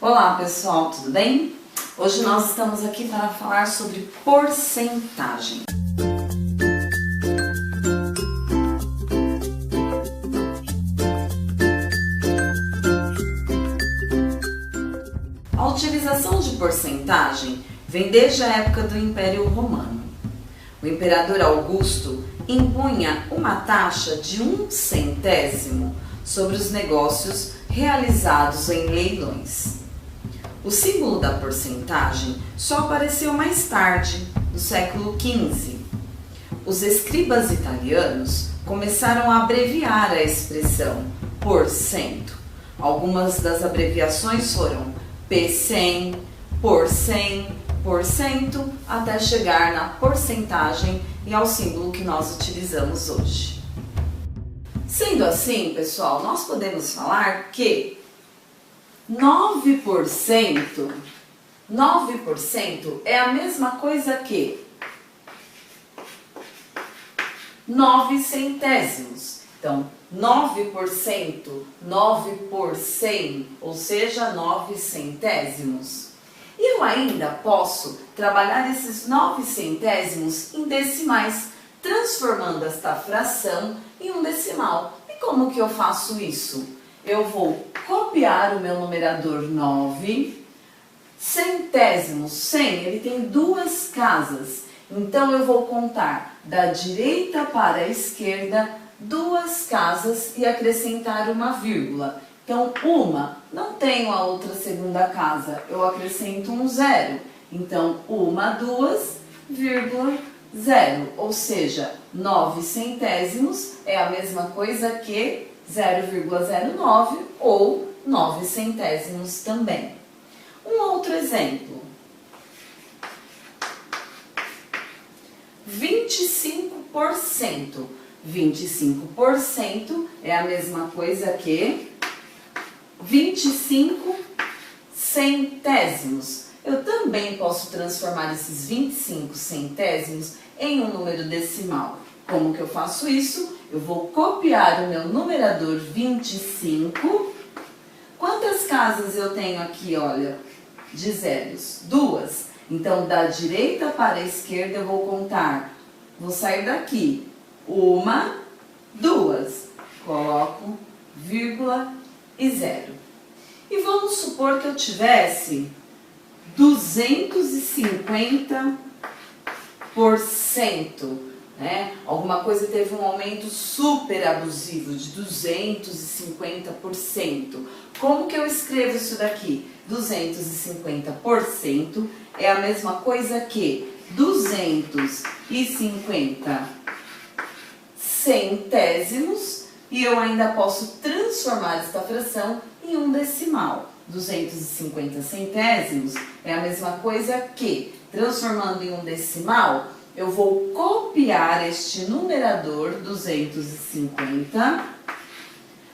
Olá pessoal, tudo bem? Hoje nós estamos aqui para falar sobre porcentagem. A utilização de porcentagem vem desde a época do Império Romano. O imperador Augusto impunha uma taxa de 1/100 sobre os negócios realizados em leilões. O símbolo da porcentagem só apareceu mais tarde, no século XV. Os escribas italianos começaram a abreviar a expressão por cento. Algumas das abreviações foram P100, por 100, por cento, até chegar na porcentagem e ao símbolo que nós utilizamos hoje. Sendo assim, pessoal, nós podemos falar que 9% é a mesma coisa que 9 centésimos. Então, 9%, 9 por 100, ou seja, 9 centésimos. E eu ainda posso trabalhar esses 9 centésimos em decimais, transformando esta fração em um decimal. E como que eu faço isso? Eu vou copiar o meu numerador 9, centésimos, 100, ele tem duas casas. Então, eu vou contar da direita para a esquerda duas casas e acrescentar uma vírgula. Então, uma, não tenho a outra segunda casa, eu acrescento um zero. Então, uma, duas, vírgula, zero. Ou seja, 9 centésimos é a mesma coisa que 0,09 ou 9 centésimos também. Um outro exemplo. 25%. 25% é a mesma coisa que 25 centésimos. Eu também posso transformar esses 25 centésimos em um número decimal. Como que eu faço isso? Eu vou copiar o meu numerador 25. Quantas casas eu tenho aqui, olha, de zeros? Duas. Então, da direita para a esquerda eu vou contar. Vou sair daqui. Uma, duas. Coloco vírgula e zero. E vamos supor que eu tivesse 250%. Né? Alguma coisa teve um aumento super abusivo de 250%. Como que eu escrevo isso daqui? 250% é a mesma coisa que 250 centésimos, e eu ainda posso transformar esta fração em um decimal. 250 centésimos é a mesma coisa que, transformando em um decimal, eu vou copiar este numerador 250,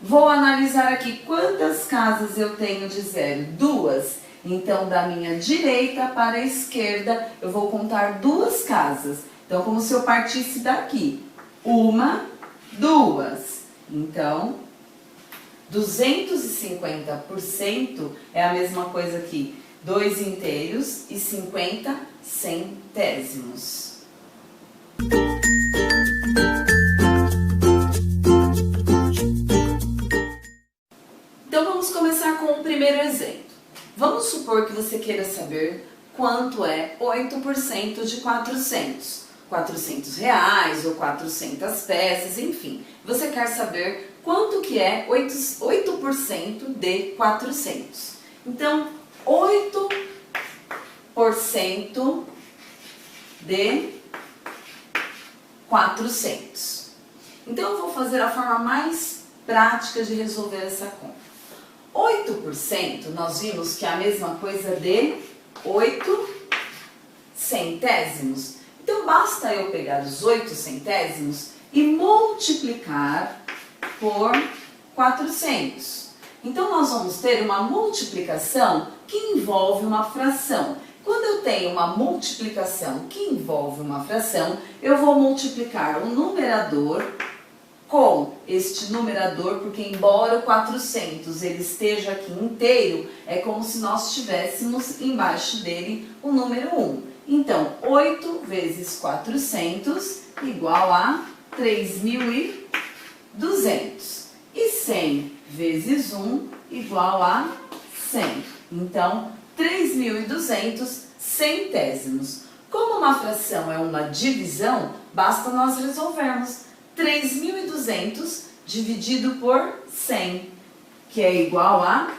vou analisar aqui quantas casas eu tenho de zero, duas. Então, da minha direita para a esquerda, eu vou contar duas casas. Então, como se eu partisse daqui, uma, duas. Então, 250% é a mesma coisa que 2 inteiros e 50 centésimos. Então vamos começar com o primeiro exemplo. Vamos supor que você queira saber quanto é 8% de 400. 400 reais ou 400 peças, enfim. Você quer saber quanto que é 8% de 400. Então, 8% de 400. Então, eu vou fazer a forma mais prática de resolver essa conta. 8% nós vimos que é a mesma coisa de 8 centésimos. Então, basta eu pegar os 8 centésimos e multiplicar por 400. Então, nós vamos ter uma multiplicação que envolve uma fração. Quando eu tenho uma multiplicação que envolve uma fração, eu vou multiplicar o numerador com este numerador, porque embora o 400 ele esteja aqui inteiro, é como se nós tivéssemos embaixo dele o número 1. Então, 8 vezes 400 igual a 3.200. E 100 vezes 1 igual a 100. Então, 3.200 centésimos. Como uma fração é uma divisão, basta nós resolvermos 3.200 dividido por 100, que é igual a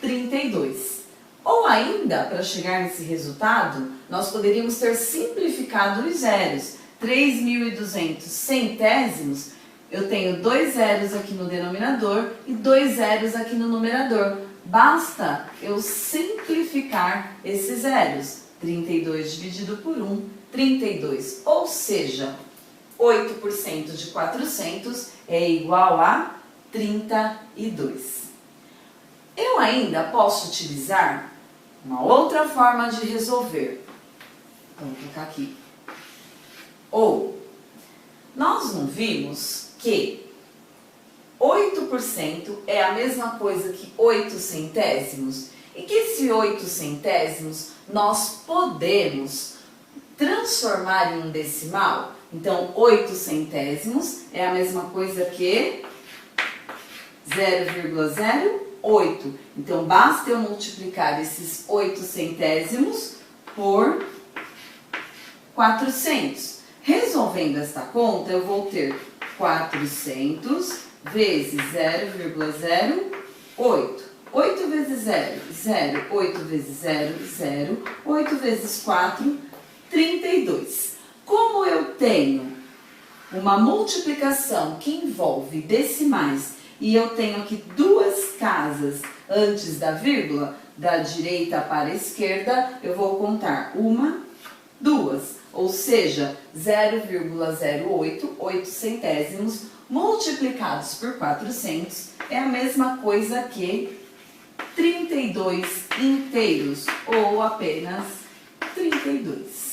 32. Ou ainda, para chegar nesse resultado, nós poderíamos ter simplificado os zeros. 3.200 centésimos, eu tenho 2 zeros aqui no denominador e 2 zeros aqui no numerador. Basta eu simplificar esses zeros. 32 dividido por 1, 32. Ou seja, 8% de 400 é igual a 32. Eu ainda posso utilizar uma outra forma de resolver. Vamos colocar aqui. Ou, nós não vimos que 8% é a mesma coisa que 8 centésimos? E que esse 8 centésimos nós podemos transformar em um decimal? Então, 8 centésimos é a mesma coisa que 0,08. Então, basta eu multiplicar esses 8 centésimos por 400. Resolvendo esta conta, eu vou ter 400 vezes 0,08. 8 vezes 0, 0. 8 vezes 0, 0. 8 vezes 4, 32. Como eu tenho uma multiplicação que envolve decimais e eu tenho aqui duas casas antes da vírgula, da direita para a esquerda, eu vou contar 1, 2, ou seja, 0,08, 8 centésimos, multiplicados por 400, é a mesma coisa que 32 inteiros, ou apenas 32.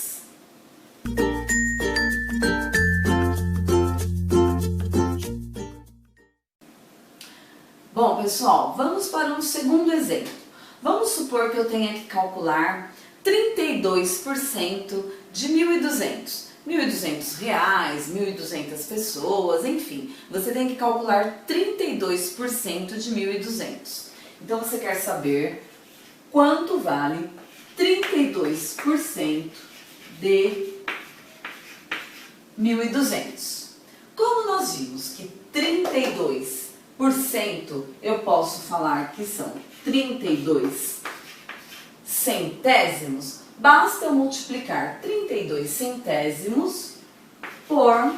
Bom, pessoal, vamos para um segundo exemplo. Vamos supor que eu tenha que calcular 32% de 1.200. 1.200 reais, 1.200 pessoas, enfim. Você tem que calcular 32% de 1.200. Então, você quer saber quanto vale 32% de 1.200. Como nós vimos que 32% eu posso falar que são 32 centésimos, basta eu multiplicar 32 centésimos por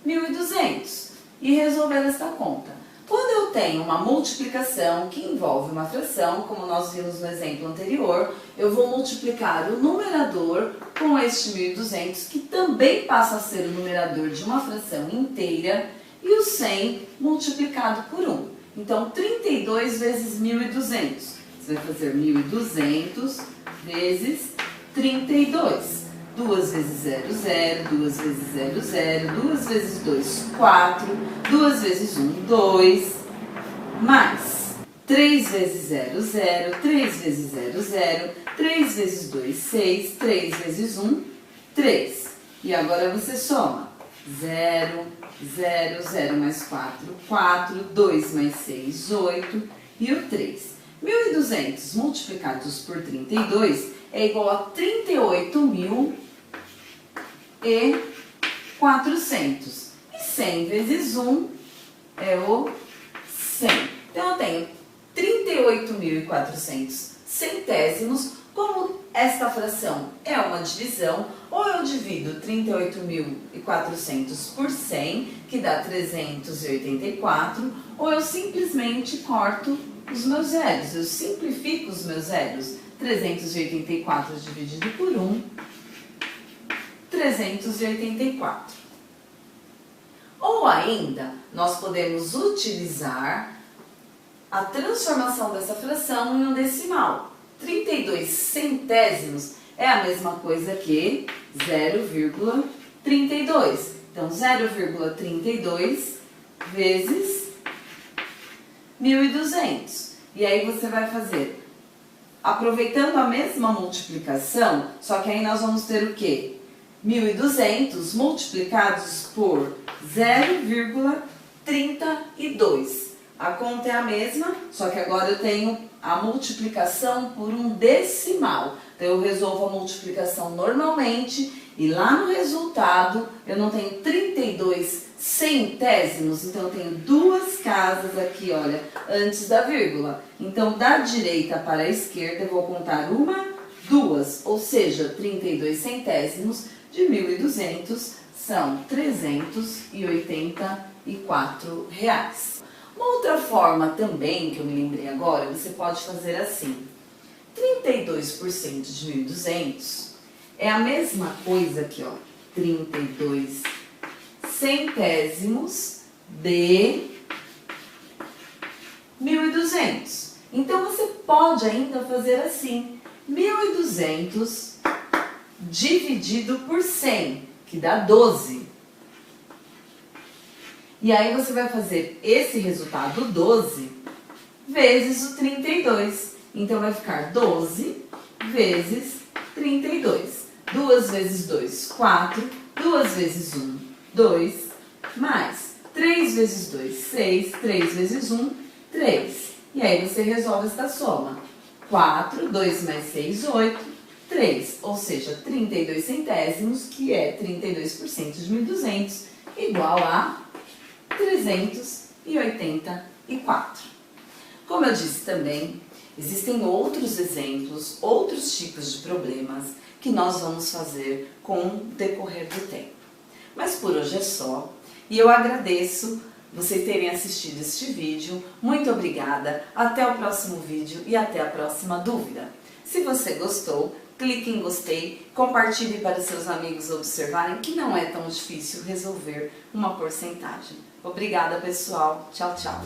1.200 e resolver esta conta. Quando eu tenho uma multiplicação que envolve uma fração, como nós vimos no exemplo anterior, eu vou multiplicar o numerador com este 1.200, que também passa a ser o numerador de uma fração inteira, e o 100 multiplicado por 1. Então, 32 vezes 1.200. Você vai fazer 1.200 vezes 32. 2 vezes 0, 0. 2 vezes 0, 0. 2 vezes 2, 4. 2 vezes 1, 2. Mais 3 vezes 0, 0. 3 vezes 0, 0. 3 vezes 2, 6. 3 vezes 1, 3. E agora você soma. 0, 0, 0 mais 4, 4, 2 mais 6, 8 e o 3. 1.200 multiplicados por 32 é igual a 38.400. E 100 vezes 1 é o 100. Então, eu tenho 38.400 centésimos. Como esta fração é uma divisão, ou eu divido 38.400 por 100, que dá 384, ou eu simplesmente corto os meus zeros. Eu simplifico os meus zeros. 384 dividido por 1, 384. Ou ainda, nós podemos utilizar a transformação dessa fração em um decimal. 32 centésimos é a mesma coisa que 0,32. Então, 0,32 vezes 1.200. E aí você vai fazer, aproveitando a mesma multiplicação, só que aí nós vamos ter o quê? 1.200 multiplicados por 0,32. A conta é a mesma, só que agora eu tenho a multiplicação por um decimal. Então eu resolvo a multiplicação normalmente e lá no resultado eu não tenho 32 centésimos, então eu tenho duas casas aqui, olha, antes da vírgula. Então da direita para a esquerda eu vou contar uma, duas, ou seja, 32 centésimos de 1.200 são R$384. Uma outra forma também, que eu me lembrei agora, você pode fazer assim. 32% de 1.200 é a mesma coisa aqui, ó. 32 centésimos de 1.200. Então, você pode ainda fazer assim. 1.200 dividido por 100, que dá 12. E aí você vai fazer esse resultado 12 vezes o 32. Então vai ficar 12 vezes 32. 2 vezes 2, 4. 2 vezes 1, 2. Mais 3 vezes 2, 6. 3 vezes 1, 3. E aí você resolve esta soma. 4, 2 mais 6, 8. 3, ou seja, 32 centésimos, que é 32% de 1.200, igual a 384. Como eu disse também, existem outros exemplos, outros tipos de problemas que nós vamos fazer com o decorrer do tempo. Mas por hoje é só, e eu agradeço vocês terem assistido este vídeo. Muito obrigada, até o próximo vídeo e até a próxima dúvida. Se você gostou, clique em gostei, compartilhe para seus amigos observarem que não é tão difícil resolver uma porcentagem. Obrigada, pessoal. Tchau, tchau.